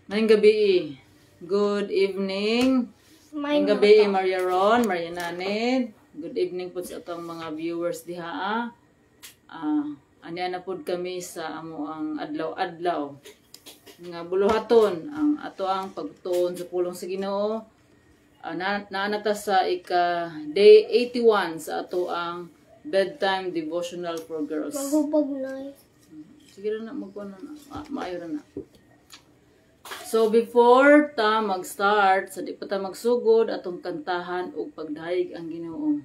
Ngayong gabi, good evening. Ngayong gabi, Maria Ron, Maria Naned. Good evening po sa atong mga viewers diha. Anya na pod kami sa amo ang adlaw-adlaw. Nga buluhaton ang ato ang pagtuon sa pulong sa Ginoo. Naanata sa day 81 sa ato ang bedtime devotional for girls. Mahubog na. Sige na magkuha na. Maayo na. So before ta mag-start, sa di pa ta magsugod atong kantahan og pagdayeg ang Ginoo.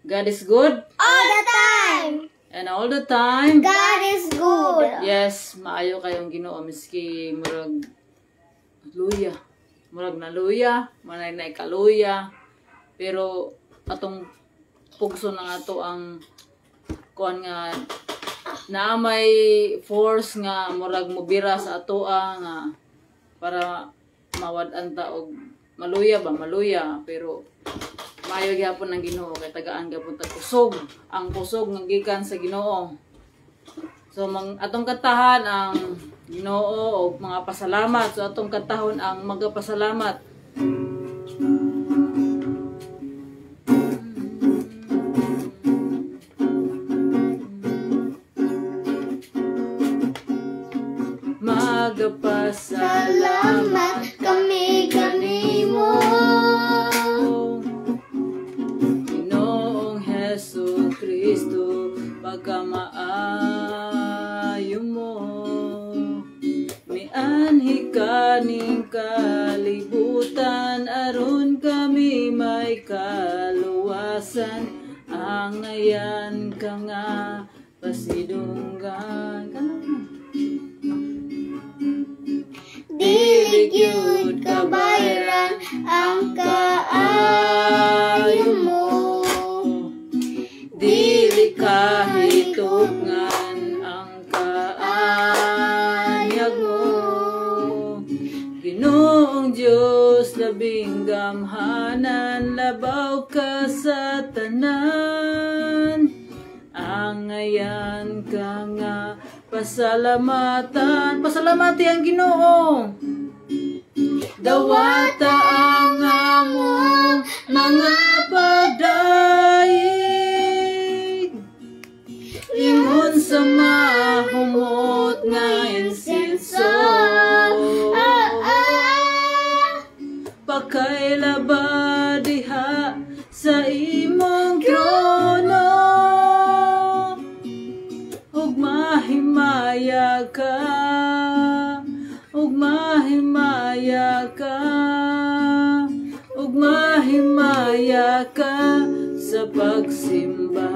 God is good All the time! and all the time. God is good! Yes, maayo kayong Ginoo miski murag luya. Murag na luya, manay na ikaluya. Pero atong pugso na ato ang kuan nga na may force nga murag mobira sa atoa nga para mawad-an ta og maluya pero maayo gyapon ng Ginoo kay tagaan gyapon ta kusog ang kusog nga gikan sa Ginoo. So atong katahan ang Ginoo og mga pasalamat. So atong katahon ang magapasalamat. Salamat kami kanimo, Ginoong Hesus Kristo, pagkamaayo mo. Mianhi kaning kalibutan, aron kami may kaluwasan. Ang ngayan ka nga pasidunggan. dili gyud kabayran ang kaayo mo. Dili kahitugan ang kaanyag mo. Ginoong Diyos labing gamhanan, labaw ka sa tanan. Ang ngayan ka nga pasalamatan. Pasalamati ang Ginoo. Dawata ang among mga pagdaig. Ingon sa mahumot nga insenso. Pakailaba diha sa imong trono. Ug mahimaya ka, ug mahimaya ka, ug mahimaya ka sa pagsimba.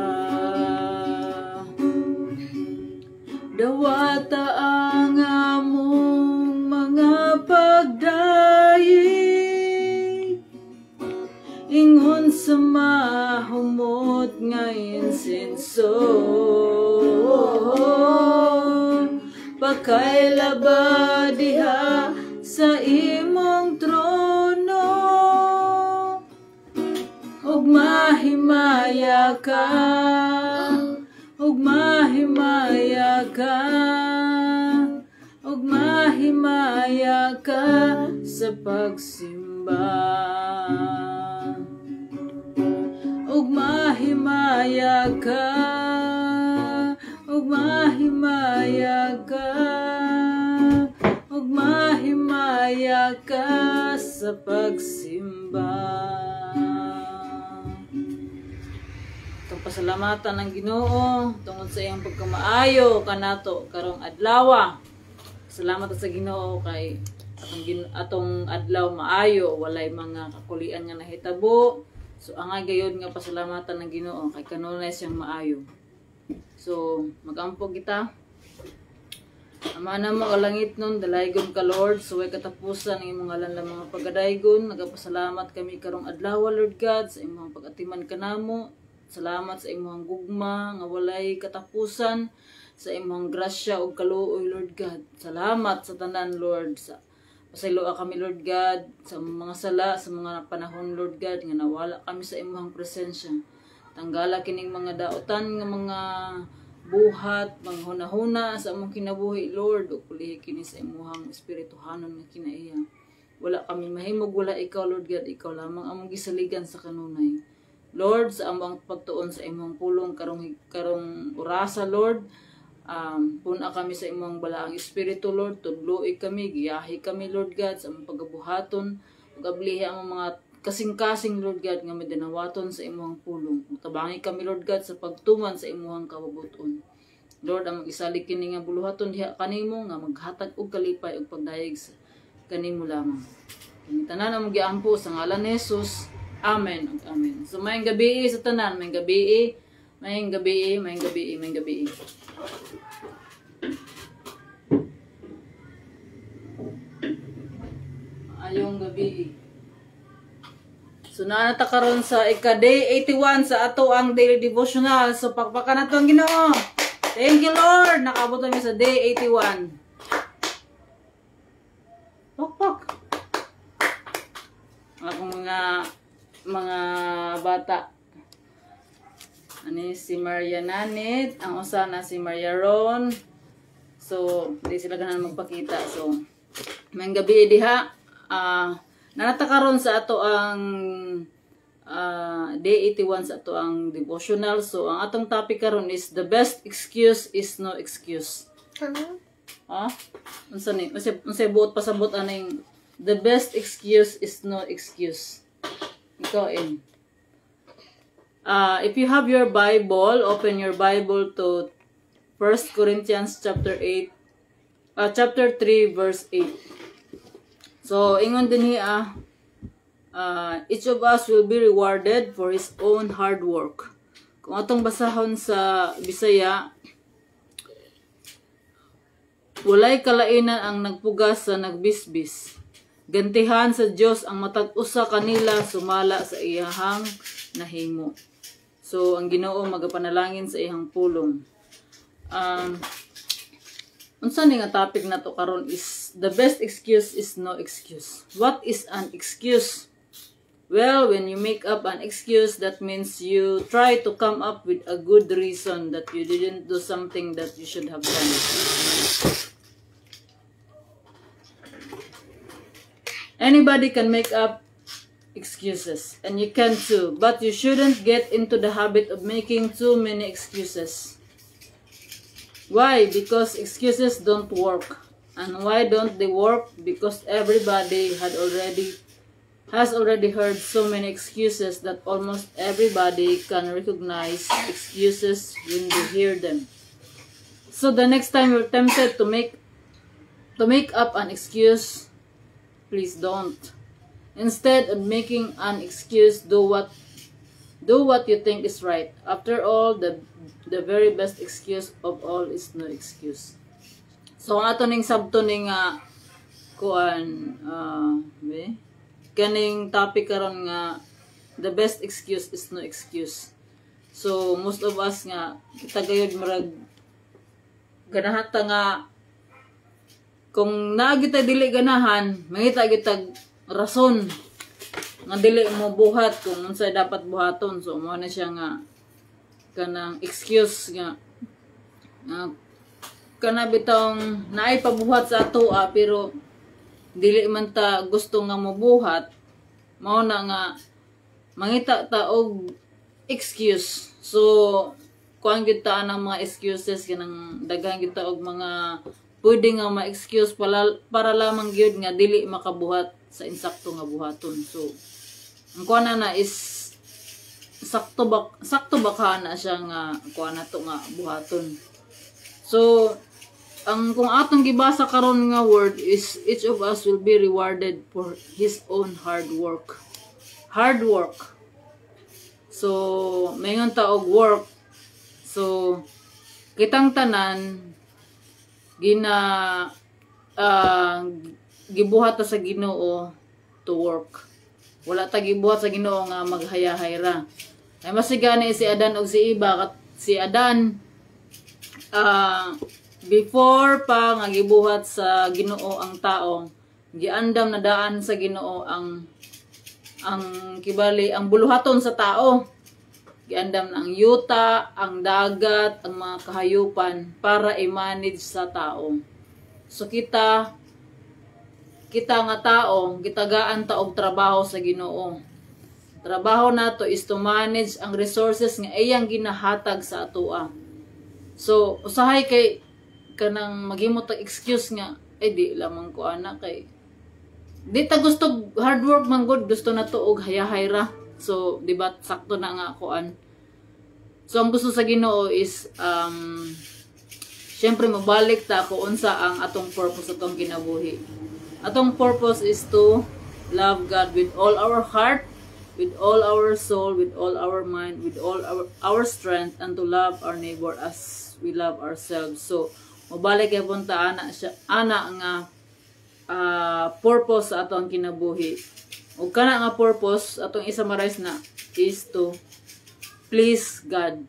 Dawata ang among mga pagdayeg, ingon sa mahumot nga insenso. Pakailaba diha sa imong trono. Ug mahimaya ka, ug mahimaya ka, ug mahimaya ka sa pagsimba. Ug mahimaya ka, ug mahimaya ka, ug mahimaya ka sa pagsimba. Itong pasalamatan ng Ginoo tungod sa iyang pagkamaayo kanato karong adlaw. Salamat sa Ginoo kay atong adlaw maayo, walay mga kakulian nga nahitabo. So angay gayud nga pasalamatan ng Ginoo kay kanunay siyang maayo. So magampo kita. Ama na mo kalangit nun, dalaygon ka Lord, suway katapusan ng imong ngalan lang mga pagadaygon. Nagapasalamat kami karong adlaw Lord God sa imong pagatiman kanamo. Salamat sa imong gugma nga walay katapusan, sa imong grasya ug kaluoy Lord God. Salamat sa tanan Lord, sa pasayloa kami Lord God sa mga sala sa mga panahon Lord God nga nawala kami sa imong presensya. Tanggala kining mga daotan nga mga buhat, manghuna-huna sa among kinabuhi, Lord, ug pulihi kini sa imuhang espirituhanon nga kinaiya. Wala kami mahimog, wala ikaw, Lord God, ikaw lamang among gisaligan sa kanunay. Lord, sa among pagtuon sa imong pulong karong orasa, Lord, puna kami sa imong balaang espiritu, Lord, tudloi kami, giyahi kami, Lord God, sa among pagabuhaton, ug ablihi ang mga kasing-kasing, Lord God, nga midanawaton sa imong pulong. Tabangi kami, Lord God, sa pagtuman sa imong kabubuton. Lord, ang isalig kini nga buluhaton diha kanimo nga maghatag og kalipay ug pagdayeg sa kanimo lamang. Kini tanan ang giampo sa ngalan ni Jesus. Amen ug amen. So mayong gabi sa tanan, mayong gabi, mayong gabi, mayong gabi, mayong gabi. Ayong gabi. So naanata karon sa ika-day 81 sa ato ang daily devotional. So pakpakan nato ang Ginoo. Thank you, Lord. Nakaabot kami sa day 81. Pakpak. Akong mga bata. Ani si Maria Nanit, ang usa na si Maria Ron. So di sila ganahan magpakita. So mayong gabi diha. Nanatakaron sa ato ang day 81 sa ato ang devotional. So ang atong topic karon is the best excuse is no excuse. Unsa ni? Unsay buot pasabot aning the best excuse is no excuse. Ikaw in. If you have your Bible, open your Bible to 1 Corinthians chapter 3 verse 8. So, ingon din hiya, each of us will be rewarded for his own hard work. Kung atong basahon sa Bisaya, walay kalainan ang nagpugas sa nagbisbis. Gantihan sa Dios ang matag usa kanila sumala sa iyahang nahimo. So, ang Ginoo magapanalangin sa iyang pulong. Unsa ni nga topic na to karon is the best excuse is no excuse. What is an excuse? Well, when you make up an excuse, that means you try to come up with a good reason that you didn't do something that you should have done. Anybody can make up excuses, and you can too, but you shouldn't get into the habit of making too many excuses. Why? Because excuses don't work. And why don't they work? Because everybody has already heard so many excuses that almost everybody can recognize excuses when they hear them. So the next time you're tempted to make up an excuse, please don't. Instead of making an excuse, do what you think is right. After all, the very best excuse of all is no excuse. So ang ato ning sabto ning kaning topic karon nga the best excuse is no excuse. So most of us nga kita gayud murag ganahata nga kung naagita dili ganahan, mangita gitag rason nga dili mo buhat kung unsay dapat buhaton. So mo na siya nga kanang excuse nga kana bitong naay pabuhat sa ato pero dili man ta gusto nga mobuhat, mao na nga mangita ta og excuse. So kuan gyud ta ang mga excuses kanang daghan gyud ta og mga pwede nga ma-excuse para lamang gyud nga dili makabuhat sa insakto nga buhaton. So ang kuan na is sakto ba ka na siya nga kuan nato nga buhaton. So ang kung atong gibasa karon nga word is each of us will be rewarded for his own hard work. Hard work. So mayngon ta og work. So kitang tanan gibuhat ta sa Ginoo to work. Wala ta gibuhat sa Ginoo nga maghaya-hayra. Ay masigani si Adan og si Eva. Si Adan before pa nga gibuhat sa Ginoo ang tao, giandam na daan sa Ginoo ang kibali ang buluhaton sa tao. giandam na ang yuta, ang dagat, ang mga kahayupan para i-manage sa tao. So kita nga tao, gitagaan ta og trabaho sa Ginoo. Trabaho nato is to manage ang resources nga iyang ginahatag sa atoa. So usahay kay kanang maghimo tag excuse nga di lamang ko ana kay di ta gusto hard work man gud, gusto na to og hayahay ra. So di ba sakto na nga kuan. So ang gusto sa Ginoo is syempre mabalik ta kung unsa ang atong purpose atong kinabuhi. Atong purpose is to love God with all our heart, with all our soul, with all our mind, with all our strength, and to love our neighbor as we love ourselves. So mabalik kay punta ana nga purpose sa atong kinabuhi. Ug kana nga purpose atong i-summarize na is to please God.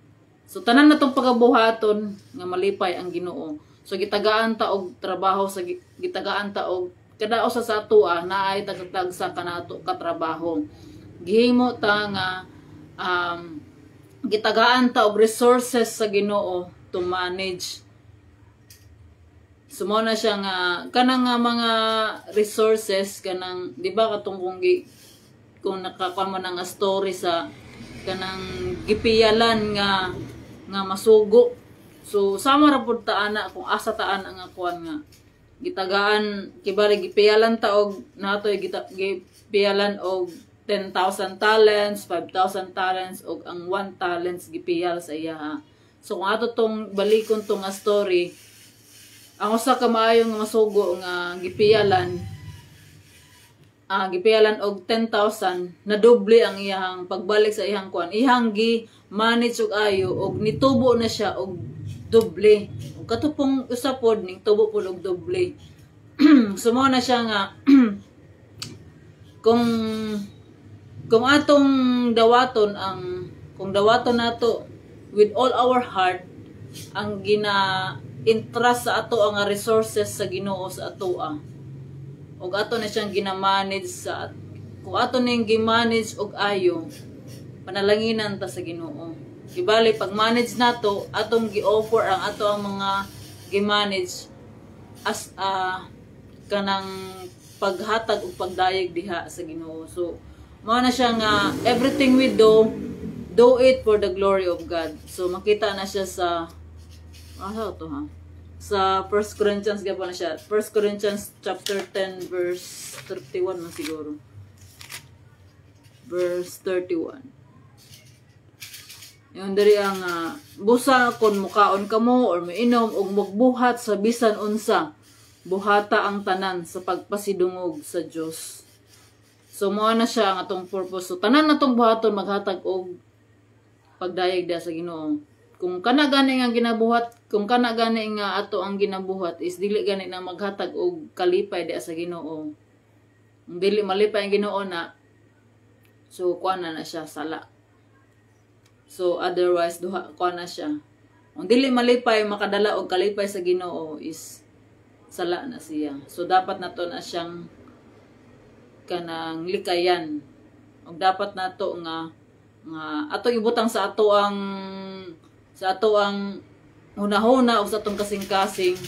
So tanan natong pagabuhaton nga malipay ang Ginoo. So gitagaan ta og trabaho sa gitagaan ta og kada usa sa atoa naay tagatag sa kanato ka trabaho. Gihimo ta nga gitagaan ta og resources sa Ginoo to manage. Sumo na siya nga kanang nga mga resources kanang di ba katong kung nakakuha mo nga story sa kanang gipiyalan nga masugo. So sama ra pud ta ana kung asa taan ang akuan nga gitagaan kibali gipiyalan ta og natoy gipiyalan og 10,000 talents, 5,000 talents og ang 1 talents gipiyal sa iya. So kung ato tong balikon tong nga story, ang usa ka maayo nga masugo nga gipiyalan og 10,000 na doble ang iyang pagbalik sa iyang kuan. Iyang gi-manage og ayo og nitubo na siya og doble. Ug katupong usa pod ning tubo pod og doble. Sumo na siya nga kung atong dawaton kung dawaton nato with all our heart ang entrust sa ato ang resources sa Ginoo sa atoa. Og ato na siyang gina-manage sa kung ato ning gi-manage og ayo, panalanginan ta sa Ginoo. Kibali pag manage nato, atong gi-offer ang ato ang mga gi-manage as kanang paghatag ug pagdayeg diha sa Ginoo. So mao na siya nga everything we do it for the glory of God. So makita na siya sa sa 1 Corinthians gapon na siya. 1 Corinthians chapter 10 verse 31 man siguro. Verse 31. Yung dari ang busa kon mukaon kamo or mainom og magbuhat sa bisan unsa, buhata ang tanan sa pagpasidungog sa Dios. So mao na siya ang atong purpose. So tanan natong buhaton maghatag og pagdayeg sa Ginoo. Kung kana gani nga ginabuhat, kung kana gani nga ato ang ginabuhat is dili gani na maghatag og kalipay diha sa Ginoo. Kung dili malipay ang Ginoo na, so kuan na siya sala. So otherwise duha kuan na siya. Kung dili malipay makadala og kalipay sa Ginoo is sala na siya. So dapat nato na siyang kanang likayan. Og dapat nato nga ato ibutang sa ato ang hunahuna o sa atong kasing-kasing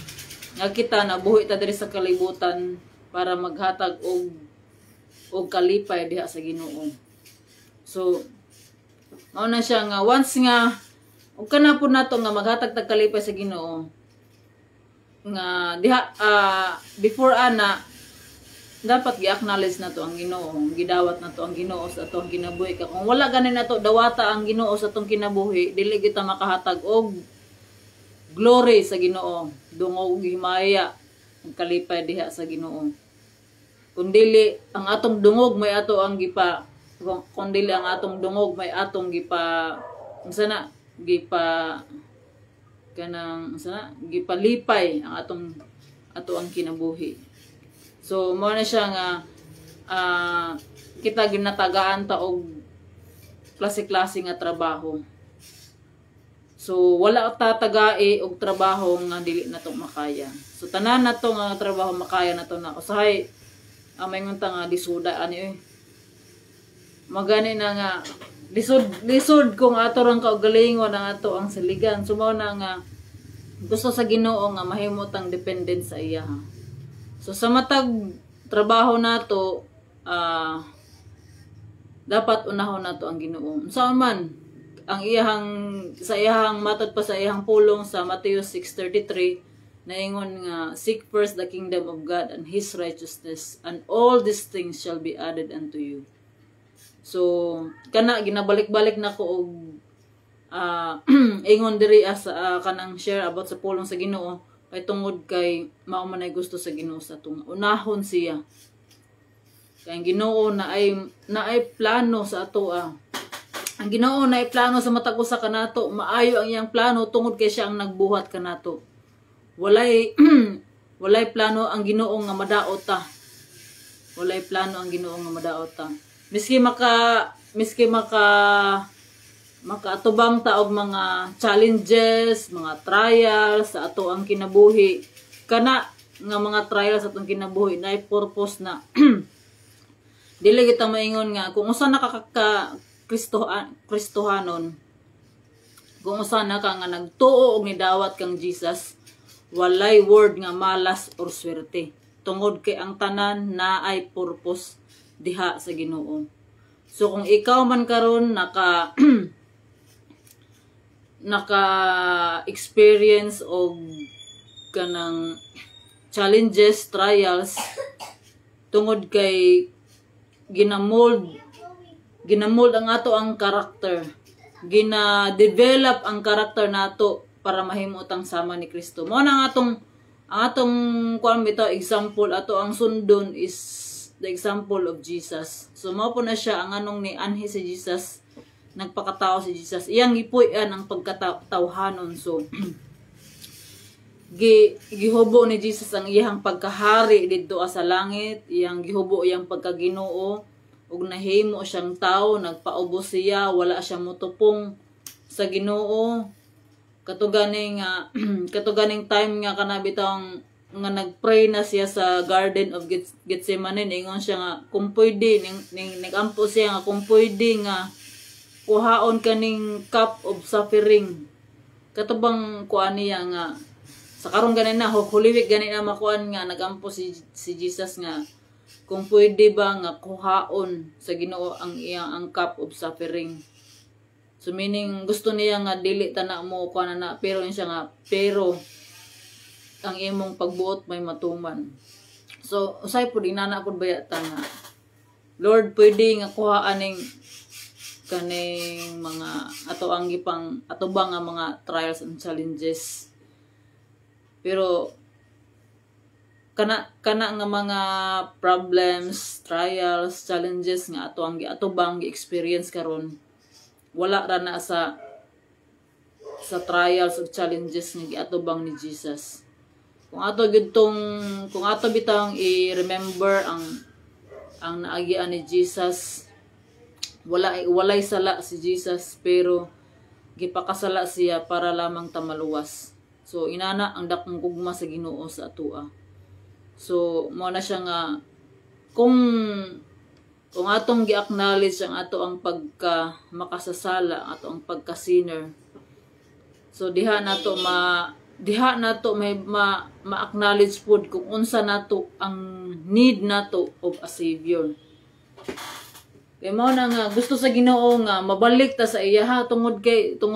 nga kita nabuhi ta diri sa kalibutan para maghatag og kalipay diha sa Ginoo. So mao na siya nga once nga ug kana pud nato nga maghatag tag kalipay sa Ginoo nga diha before ana dapat gi-acknowledge nato ang Ginoo, gidawat nato ang Ginoo sa atong kinabuhi. Kung wala ganin nato dawata ang Ginoo sa atong kinabuhi, dili kita makahatag og glory sa Ginoo, dungog himaya ang kalipay diha sa Ginoo. Kung dili ang atong dungog may ato ang kung dili ang atong dungog may atong gipalipay ang ato ang kinabuhi. So mo na siya nga kita ginatagaan ta og klase-klase nga trabaho. So wala tatagai og trabaho nga dili nato makaya. So tanan nato nga trabaho makaya nato na. Usahay may ngunta nga disuda ani magani na nga lisod kung ato rang kaugalingon ang ato ang saligan. So mao na nga gusto sa Ginoo nga mahimot ang dependent sa iya. So sa matag trabaho nato dapat unahon nato ang Ginoo. Unsa man ang sa iyahang matod pa sa iyahang pulong sa Matthew 6:33 naingon nga seek first the kingdom of God and his righteousness and all these things shall be added unto you. So kana ginabalik-balik nako og ingon diri sa kanang share about sa pulong sa Ginoo kay tungod kay mao man ay gusto sa Ginoo sa tunga unahon siya kay ang Ginoo na ay plano sa ato ang Ginoo na ay plano sa matag usa kanato maayo ang iyang plano tungod kay siya ang nagbuhat kanato walay plano ang Ginoo nga madaot ta walay plano ang Ginoo nga madaot ta miski makaatubang ta og mga challenges, mga trials sa ato ang kinabuhi. Kana nga mga trials sa atong kinabuhi na purpose na dili kita maingon nga kung usa na ka Kristohanon, kung usa na ka nga nagtuo og nidawat kang Jesus, walay word nga malas or swerte. Tungod kay ang tanan na ay purpose diha sa Ginoo. So kung ikaw man karon naka-experience og kanang challenges, trials tungod kay ginamold ang ato ang karakter, gina-develop ang karakter nato para mahimutang sama ni Kristo. Mao na ang atong kuan bitaw example ato ang sundon is the example of Jesus. So mao po na siya ang anong ni anhi si Jesus, nagpakatao si Jesus. Iyang gipuy-an ang pagkatawhanon. So gihubo ni Jesus ang iyang pagkahari didto sa langit, iyang gihubo iyang pagkaginoo ug nahimo siyang tao, nagpaubos siya, wala siya motupong sa Ginoo. Katuganing time nga kanabitang nga nagpray na siya sa Garden of Gethsemane, ingon siya nga kung pwede nagampo siya nga kung pwede nga kuhaon kaning cup of suffering. Katubang kuan niya nga sa karon ganina huliwik ganina makuan nga nagampo si Jesus nga kung pwede ba nga kuhaon sa Ginoo ang iyang cup of suffering. So meaning gusto niya nga dili ta na mo kuan na pero siya nga pero ang imong pagbuot may matuman. So usay pud inana pud bayata nga Lord pwede nga kuhaan kaning mga ato ba nga mga trials and challenges. Pero kana nga mga problems, trials, challenges nga ato bang gi-experience karon wala ra na sa trials of challenges nga giatubang ni Jesus. Kung ato bitang i-remember ang naagian ni Jesus, walay sala si Jesus pero gipakasala siya para lamang ta maluwas. So inana ang dakong gugma sa Ginoo sa atoa. So mo na siya nga kung atong gi-acknowledge ang ato ang pagka makasasala, ato ang pagka-sinner. So diha nato may ma-acknowledge pud kung unsa nato ang need nato of a savior. Kay mao na nga gusto sa Ginoo nga mabalik ta sa iya tungod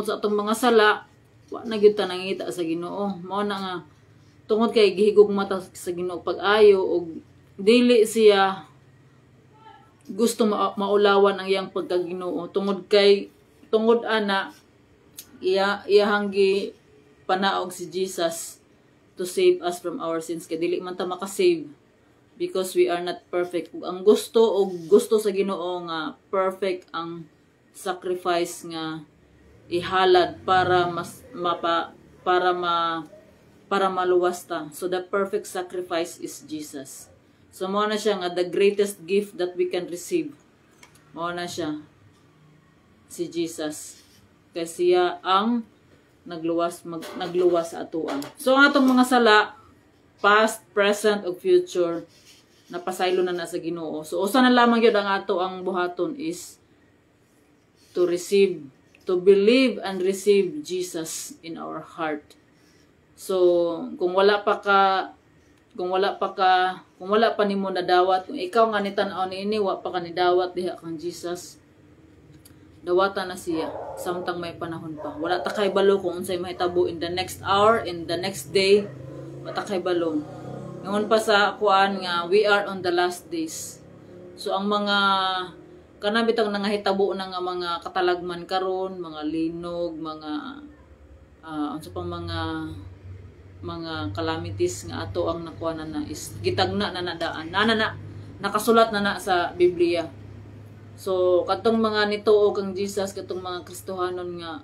sa atong mga sala wa na gyud ta nangita sa Ginoo. Mao na nga tungod kay gihigugma ta sa Ginoo pag-ayo og dili siya gusto maulawan ang iyang pagkaginoo tungod ana iyahang gi panaog si Jesus to save us from our sins kay dili man ta makasave because we are not perfect. Ug ang gusto sa Ginoo nga perfect ang sacrifice nga ihalad para maluwas ta. So the perfect sacrifice is Jesus. So mao na siya nga the greatest gift that we can receive. Mao na siya si Jesus. Kasi siya ang nagluwas sa atuan. So ang atong mga sala, past, present, ug future, napasaylo na sa Ginoo. So usa na lamang gyud ang ato ang buhaton is to believe and receive Jesus in our heart. So, kung wala pa nimo nadawat, kung ikaw nga nitan-aw niini wa pa ka nidawat diha kang Jesus, dawata na siya samtang may panahon pa. Wala ta kay balo kung unsay mahitabo in the next hour, in the next day, wala ta kay balo. Ngayon pa sa kuan nga we are on the last days. So ang mga kanabitang nangahitabo na nga mga katalagman karon, mga linog, mga unsa pang mga calamities nga ato ang nakuha na is gitagna na nadaan. Nakasulat na sa Biblia. So katong mga nituo kang Jesus, katong mga Kristohanon nga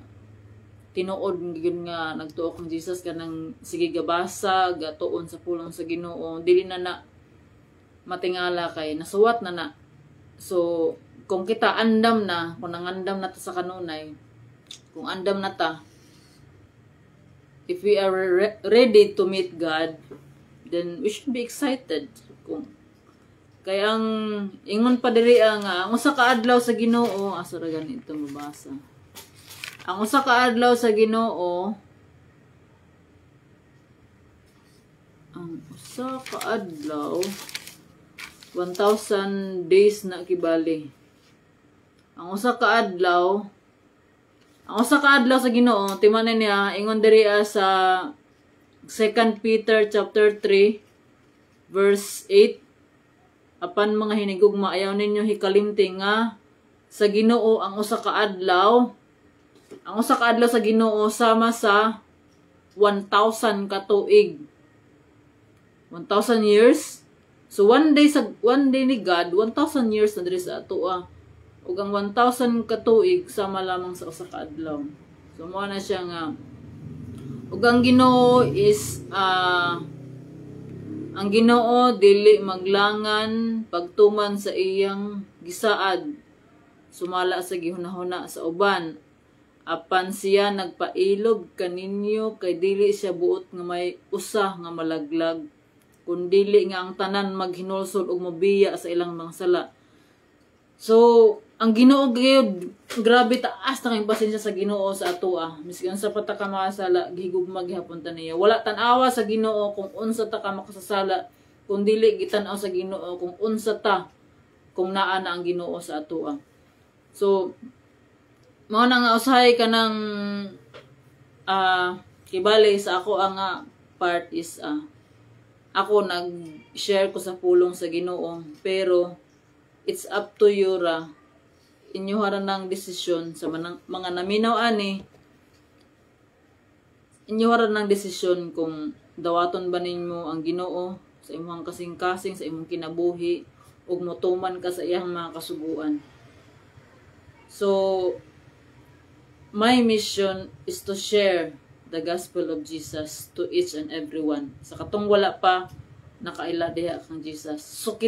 tinuod gyud nga nagtuo kang Jesus kanang sige gabasa, gatuon sa pulong sa Ginoo, dili na matingala kay nasuwat na. So kung kita andam na, kung nangandam na ta sa kanunay, kung andam na ta, if we are ready to meet God, then we should be excited. Kaya ang ingon pa diri nga ang usa ka adlaw sa Ginoo, asa ra ganito mabasa. Ang usa ka adlaw sa Ginoo, ang usa ka adlaw 1,000 days na kibali. Ang usa ka adlaw sa Ginoo, timanan niya ingon diri sa 2 Peter chapter 3 verse 8, apan mga hinigugma ayaw ninyo hikalimti nga sa Ginoo ang usa ka adlaw sa Ginoo sama sa 1,000 ka tuig. 1,000 years. So one day ni God, 1,000 years na diri sa ato ug ang 1,000 ka tuig sama lamang sa usa ka adlaw. So mao na siya nga ug ang Ginoo is ang Ginoo dili maglangan pagtuman sa iyang gisaad, sumala sa gihunahuna sa uban, apan siya nagpailog kaninyo kay dili siya buot nga may usa nga malaglag, kundili nga ang tanan maghinulsol ug mobiya sa ilang mga sala. So ang Ginoo gyud, grabe taas na kayong pasensya sa Ginoo sa ato Miskin sa pata ka makasala, gihigugma gihapon ta niya. Wala tan-awa sa Ginoo kung unsa ta ka makasasala, kung dili gitan-aw sa Ginoo kung unsa ta, kung naa na ang Ginoo sa ato So mao na nga usahay ka ng kibali sa ako ang part is ako nag-share ko sa pulong sa Ginoo, pero it's up to you inyo haran ng desisyon sa mga naminaw ani, inyo haran ng desisyon kung dawaton ba ninyo ang Ginoo sa imong kasing-kasing sa imong kinabuhi ug motuman ka sa iyang mga kasuguan. So my mission is to share the gospel of Jesus to each and everyone. Sa katong wala pa nakaila diha kang Jesus. So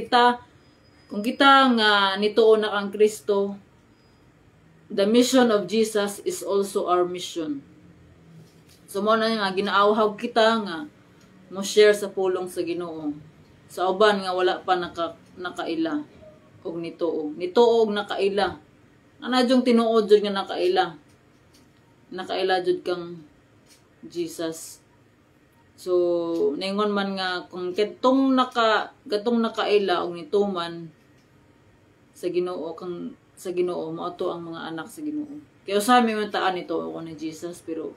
kung kita nga nituo na kang Kristo, the mission of Jesus is also our mission. So mo na nga ginaawhag kita nga mo share sa pulong sa Ginoo. Sa uban nga wala pa nakaila og nituo. Nituo og nakaila. Ana jung tinuod jud nga nakaila. Nakaila jud kang Jesus. So ningon man nga kung katong nakaila og nituman sa Ginoo sa Ginoo mo ato ang mga anak sa Ginoo. Kaya sa mi man taan ito ako ni Jesus, pero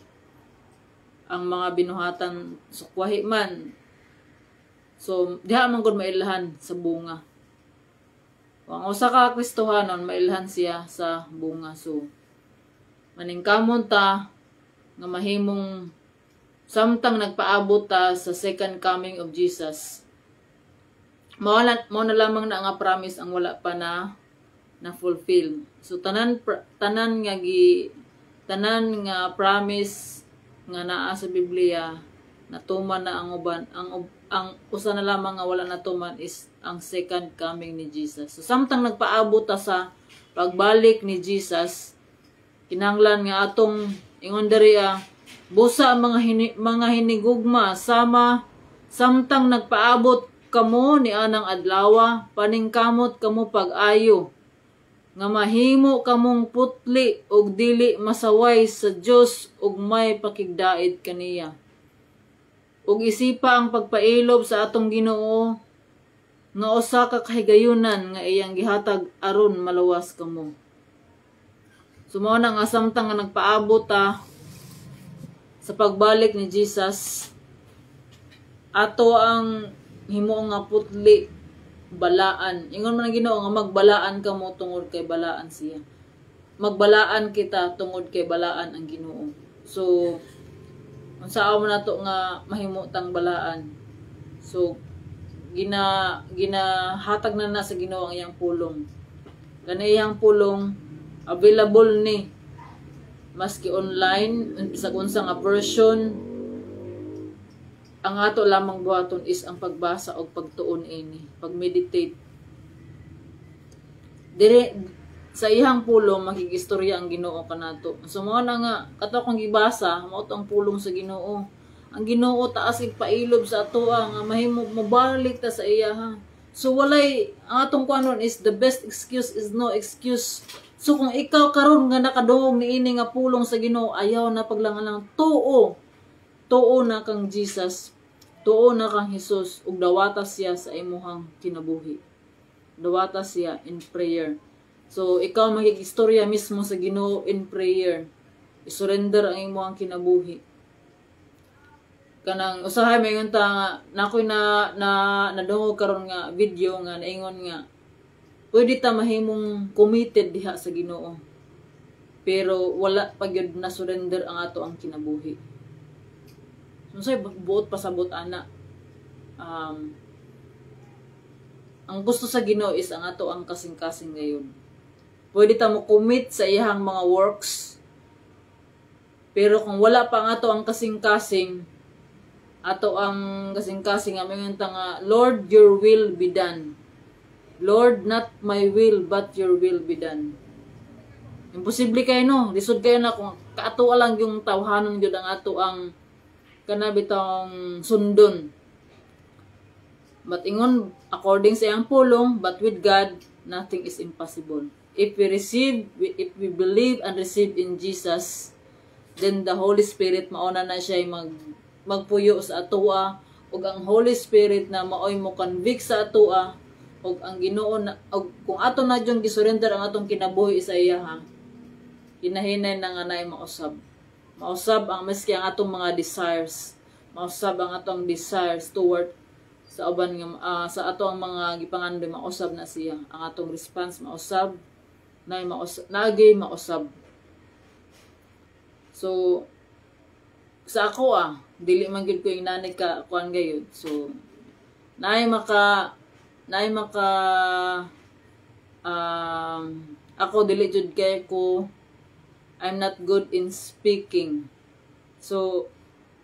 ang mga binuhatan sukwahi man. So diha man gud mailahan sa bunga. Ang usa ka Kristohanon mailahan siya sa bunga. So maningkamon ta nga mahimong samtang nagpaabot ta sa second coming of Jesus. Mao na lamang na nga promise ang wala pa na fulfill. So tanan nga promise nga naa sa Biblia natuman na ang uban. Ang usa na lamang nga wala natuman is ang second coming ni Jesus. So samtang nagpaabot ta sa pagbalik ni Jesus, kinahanglan nga atong ingon diri busa ang mga hinigugma samtang nagpaabot kamo ni anang adlaw, paningkamot kamo pag-ayo nga mahimo kamong putli ug dili masaway sa Dios ug may pakigdaid kaniya. Ug isipa ang pagpailob sa atong Ginoo nga usa ka kahigayunan nga iyang gihatag aron malawas kamo. Sumao na nga samtang nga nagpaabot ta sa pagbalik ni Jesus, ato ang himo nga putli balaan. Ingon man ang Ginoo nga magbalaan kamo tungod kay balaan siya. Magbalaan kita tungod kay balaan ang Ginoo. So unsa man nato nga mahimutang balaan. So ginahatag na sa Ginoo ang iyang pulong. Gani iyang pulong available ni maski online sa unsa nga version. Ang ato lamang buhaton is ang pagbasa o pagtuon ini, pag-meditate. Dire sa ihang pulong makigistorya ang Ginoo kanato. So mao na nga kato kung gibasa, mao ang pulong sa Ginoo. Ang Ginoo taas igpailob sa ato nga mahimo mobalik ta sa iya ha. So walay ang atong kuanon is the best excuse is no excuse. So kung ikaw karon nga nakadungog niini nga pulong sa Ginoo, ayaw na paglangan tuo. Tuo na kang Jesus. Tuo na kang Jesus ug dawata siya sa imuhang kinabuhi. Dawata siya in prayer. So ikaw magigistorya mismo sa Ginoo in prayer. I-surrender ang imuhang kinabuhi. Kanang usahay mayon ta nga nakoy nadungog karon nga video nga naingon nga pwede ta mahimong committed diha sa Ginoo. Pero wala pa gyud na surrender ang ato ang kinabuhi. Unsay buot pasabot ana. Ang gusto sa Ginoo is ang ato ang kasing-kasing ngayon. Pwede ta mo commit sa iyang mga works. Pero kung wala pa ang ato ang kasing-kasing, ato ang kasing-kasing amin nga Lord, your will be done. Lord, not my will but your will be done. Imposible kayo no. Lisod kayo na kung kaato lang yung tawhanon gyud ang ato ang kanabitong sundon. But ingon, according sa iyang pulong, but with God, nothing is impossible. If we believe and receive in Jesus, then the Holy Spirit, mauna na siya magpuyo sa atua, ug ang Holy Spirit na maoy mo convict sa atua, ug ang Ginoo na, ug kung ato na diyong gisurrender ang atong kinabuhi sa iya ha, hinahinay na nga na mausab. Mausab ang maski ang atong mga desires. Mausab ang atong desires toward sa uban nga sa atong mga gipangandoy mausab na siya. Ang atong response mausab na mausab. So sa ako dili man gyud ko yung nanay ka kuan gayud. So naay maka ako dili jud kay ko I'm not good in speaking. So,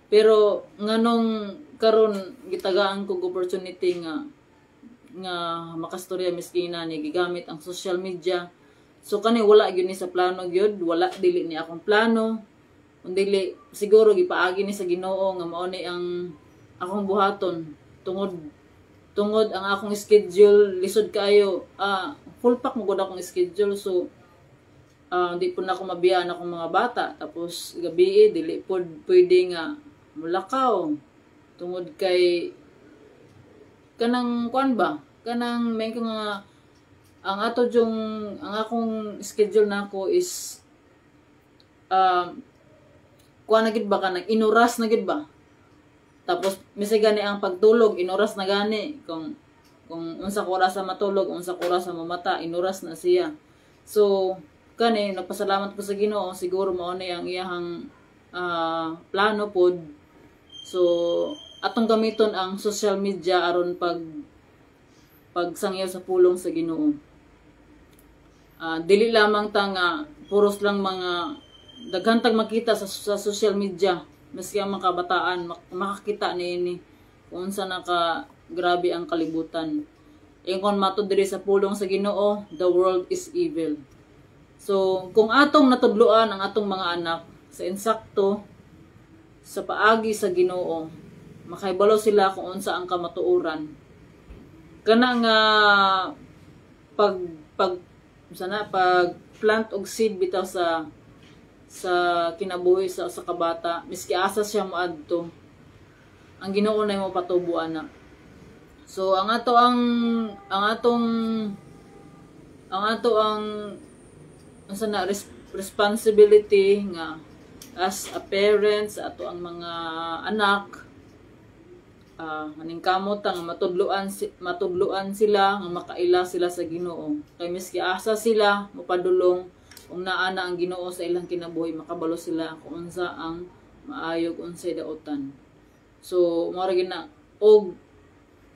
pero nganong karon gitagaan ko opportunity nga makastorya miski ni gigamit ang social media. So kani wala gyud ni sa plano gyud, wala dili ni akong plano. Undili siguro gipaagi ni sa Ginoo nga mao ni ang akong buhaton tungod ang akong schedule lisod kayo. Full pack mo gud akong schedule so di po na ako mabiyaan akong mga bata. Tapos gabi dili po pwede nga mulakaw. Tungod kay kanang kuan ba? Kanang may nga ang akong schedule nako is kuan na gid ba kanang inuras na gid ba? Tapos misig gani ang pagtulog inuras na gani kung unsa ko oras sa matulog, unsa ko oras sa mamata, inuras na siya. So kani nagpasalamat ko sa Ginoo siguro mao na ang iyang plano pod. So atong gamiton ang social media aron pagsangyaw sa pulong sa Ginoo. Dili lamang ta nga puros lang mga daghantag makita sa social media maski ang mga kabataan makakita niini kung unsa naka grabe ang kalibutan. Ingon matud diri sa pulong sa Ginoo, the world is evil. So, kung atong natudluan ang atong mga anak sa insakto, sa paagi sa Ginoo, makaibalo sila kung unsa ang kamatuoran. Kana nga sana pag plant og seed bitaw sa kinabuhi sa kabata, miski asa siya moadto, ang Ginoo na mo patubuan na. So ang sana responsibility nga as a parent sa ato ang mga anak, haning kamot nga matudluan sila nga makaila sila sa Ginoo. Kay miski asa sila mopadulong kung naana ang Ginoo sa ilang kinabuhi, makabalo sila kung unsa ang maayog unsay daotan. So mao ra gina og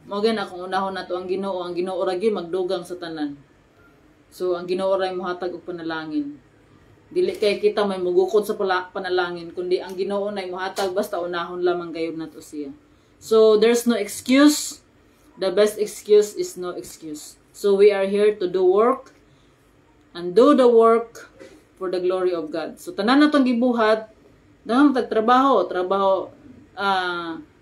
mao gina kung unahon nato ang Ginoo ra gyud magdugang sa tanan. So ang Ginoo ra mohatag og panalangin. Dili kay kita may mugukod sa panalangin, kundi ang Ginoo na mohatag, basta unahon lamang gayud nato siya. So there's no excuse. The best excuse is no excuse. So we are here to do work and do the work for the glory of God. So tanan natong gibuhat, dahang trabaho,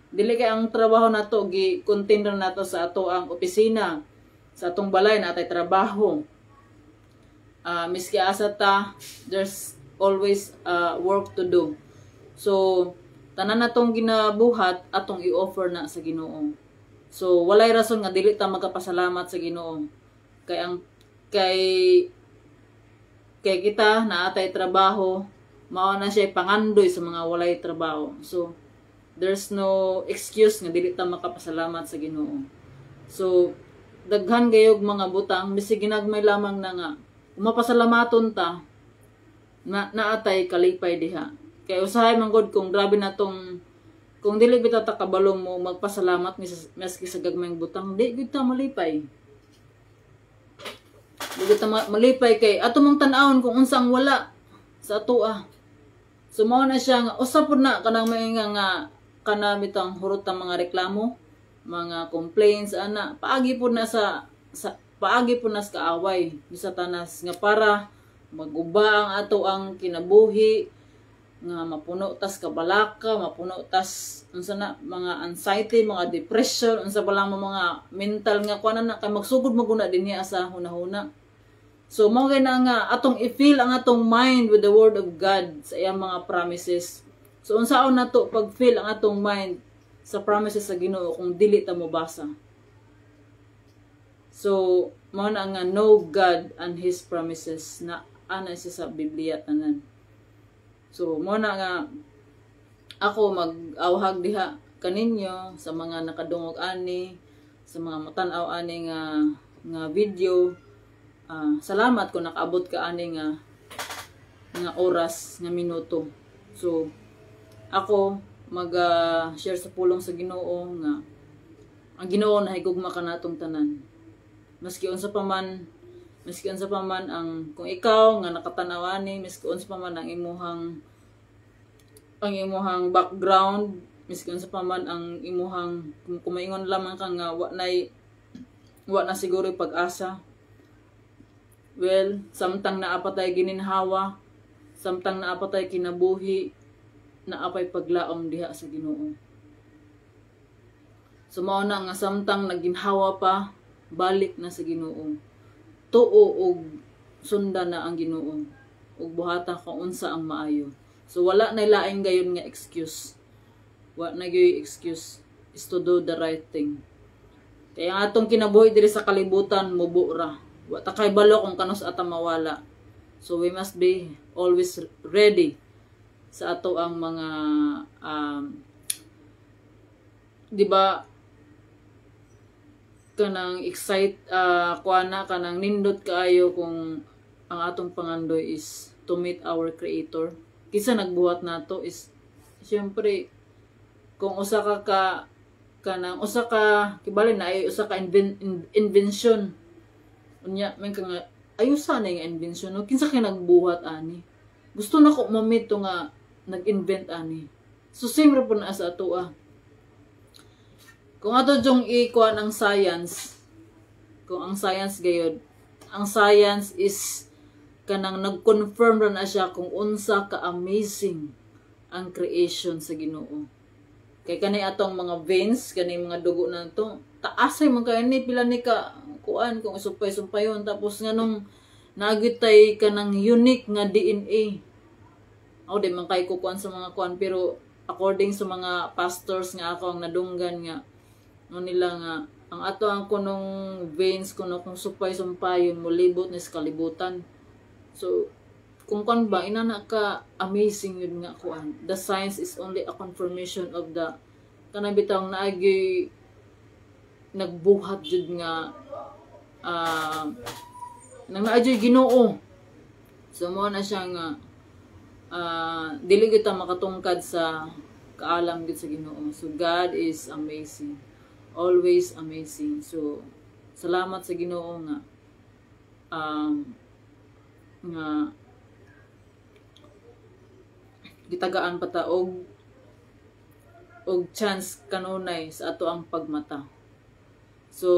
dili kay ang trabaho nato gi-contain nato sa ato ang opisina, sa atong balay na atay trabaho. Miski asa ta, there's always work to do. So tanan natong ginabuhat atong i-offer na sa Ginoo. So walay rason nga dili ta magapasalamat sa Ginoo. Kay kita na atay trabaho, mao na siya pangandoy sa mga walay trabaho. So there's no excuse nga dili ta makapasalamat sa Ginoo. So daghan gayog mga butang, bisig ginagmay lamang na nga umapasalamaton ta na naatay kalipay diha. Kay usahay man gud kung grabe na tong, kung dili bitaw ta kabalong mo magpasalamat miski sa gagmayng butang, di gud ta malipay. Di gud ta malipay kay ato mong tan-awon kung unsang wala sa atoa. So mao na siya nga usa pud na kanang mainga nga kana bitang hurot ta mga reklamo, mga complaints ana, paagi pud na sa kaaway sa tanas nga para maguba ang ato ang kinabuhi, nga mapuno tas kabalaka, mapuno tas unsa na mga anxiety, mga depression, unsa pa lang mga mental nga kuan na kay magsugod maguna dinhi sa hunahuna. So mao gay na nga atong i-fill ang atong mind with the word of God sa iyang mga promises. So unsaon nato pag-fill ang atong mind sa promises sa Ginoo kung dili ta mo basa? So, mao na nga know God and His promises na ana siya sa Biblia tanan. So, mao na nga ako mag-awhag diha kaninyo sa mga nakadungog ani, sa mga matan-aw ani nga video. Salamat kung nakaabot ka ani nga oras, nga minuto. So, ako mag-share sa pulong sa Ginoo nga ang Ginoo nahigugma ka natong tanan. Maski unsa pa man ang kung ikaw nga nakatanaw ani, maski unsa pa man ang imuhang background, maski unsa pa man ang imuhang kumaingon lamang ka nga wa na siguro pag-asa. Well, samtang naapatay gininhawa, samtang naapatay kinabuhi, naapay paglaom diha sa Ginoo. So mao na nga samtang naginhawa pa, balik na sa Ginoo. Tuo og sundan na ang Ginoo. Ug buhatan kung unsa ang maayo. So wala na laing gayon nga excuse. Wa na gyud excuse is to do the right thing. Kaya ang atong kinabuhi diri sa kalibutan mubura. Wa ta kay balo kung kanos ata mawala. So we must be always ready sa ato ang mga di ba kanang kanang nindot kaayo kung ang atong pangandoy is to meet our Creator. Kisa nagbuhat nato is syempre kung usa ka kibalin na ay usa ka invention unya men ka nga ayusa na yung invention no kinsa kay nagbuhat ani gusto na ko ma-meet to nga nag-invent ani. So same ra po na sa ato kung ato jong ikuan ang science, kung ang science gayod, ang science is kanang nag-confirm ra na siya kung unsa ka amazing ang creation sa Ginoo. Kay kanay atong mga veins, kanay mga dugo na to, taasay man kay ni pila ni ka kuan kung sumpay-sumpayon tapos nganong nagitay ka ng unique nga DNA. Ako di man kay kukuan sa mga kuan, pero according sa mga pastors nga ako ang nadunggan nga no nila nga ang ato ang kunong veins kuno kung supay-sumpayon mo libot ni sa kalibutan. So kung kan ba inana ka amazing yun nga kuan. The science is only a confirmation of the kanang bitang naagi nagbuhat jud nga nang naadyoy Ginoo. So mo na siya nga dili kita makatungkad sa kaalam gid sa Ginoo. So God is amazing. Always amazing. So salamat sa Ginoo nga nga gitagaan pa ta og chance kanunay sa ato ang pagmata. So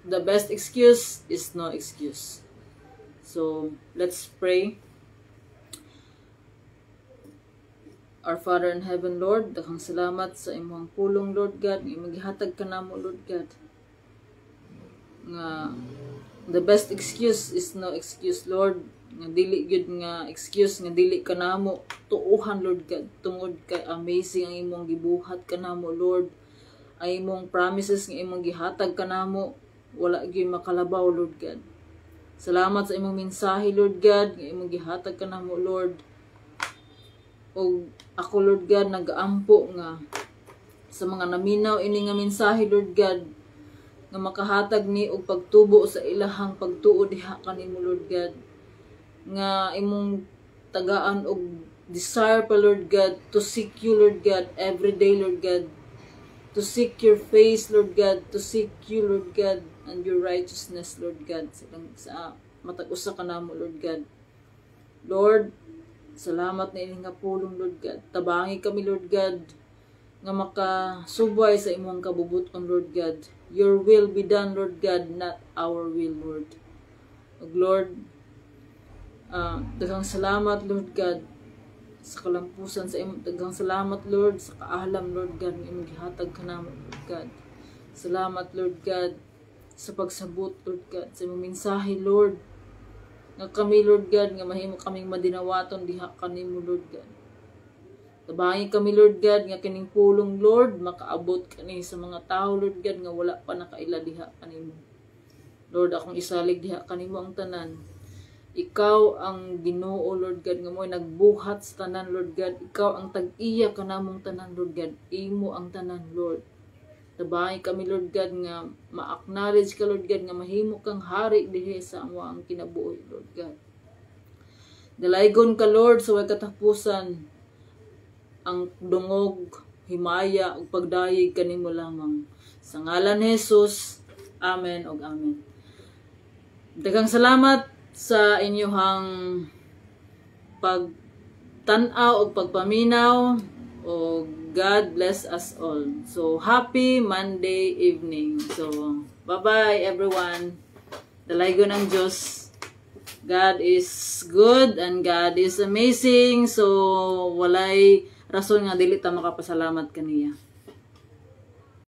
the best excuse is no excuse. So let's pray. Our Father in heaven, Lord, daghang salamat sa imong pulong, Lord God, nga maghihatag ka namo, Lord God. Nga the best excuse is no excuse, Lord. Nga dili gyud nga excuse nga dili ka namo tuuhan, Lord God, tungod kay amazing ang imong gibuhat ka namo, Lord. Ay imong promises nga imong gihatag ka namo wala gyud makalabaw, Lord God. Salamat sa imong mensahe, Lord God, nga imong gihatag ka namo, Lord. O ako, Lord God, nagaampo nga sa mga naminaw ini nga mensahe, Lord God, nga makahatag ni og pagtubo sa ilahang pagtuo diha kanimo, Lord God. Nga imong tagaan og desire pa, Lord God, to seek you, Lord God, every day, Lord God. To seek your face, Lord God, to seek you, Lord God, and your righteousness, Lord God, sa matag-usa ka namo, Lord God. Lord, salamat na ining nga pulong, Lord God. Tabangi kami, Lord God, nga makasubay sa imong kabubuton, Lord God. Your will be done, Lord God, not our will, Lord. Og Lord, daghang salamat, Lord God, sa kalampusan sa imong. Daghang salamat, Lord, sa kaalam, Lord God, nga imong gihatag kanamo, Lord God. Salamat, Lord God, sa pagsabot, Lord God, sa imong mensahe, Lord. Nga kami, Lord God, nga mahimo kaming madinawaton diha kanimo, Lord God. Tabangi kami, Lord God, nga kining pulong, Lord, makaabot kani sa mga tao, Lord God, nga wala pa nakaila diha kanimo. Lord, akong isalig diha kanimo ang tanan. Ikaw ang Ginoo, Lord God, nga mo'y nagbuhat sa tanan, Lord God. Ikaw ang tag-iya kanamong tanan, Lord God. Imo ang tanan, Lord. Tabangi kami, Lord God, nga ma-acknowledge ka, Lord God, nga mahimo kang hari dihe sa amo ang kinabuhi, Lord God. Dalaygon ka, Lord, sa way katapusan ang dungog, himaya ug pagdayeg kanimo lamang. Sa ngalan ni Jesus, amen ug amen. Daghang salamat sa inyohang pagtan-aw ug pagpaminaw, o God bless us all. So happy Monday evening. So bye-bye everyone. Dalaygon ang Diyos. God is good and God is amazing. So walay rason nga dili ta makapasalamat kaniya.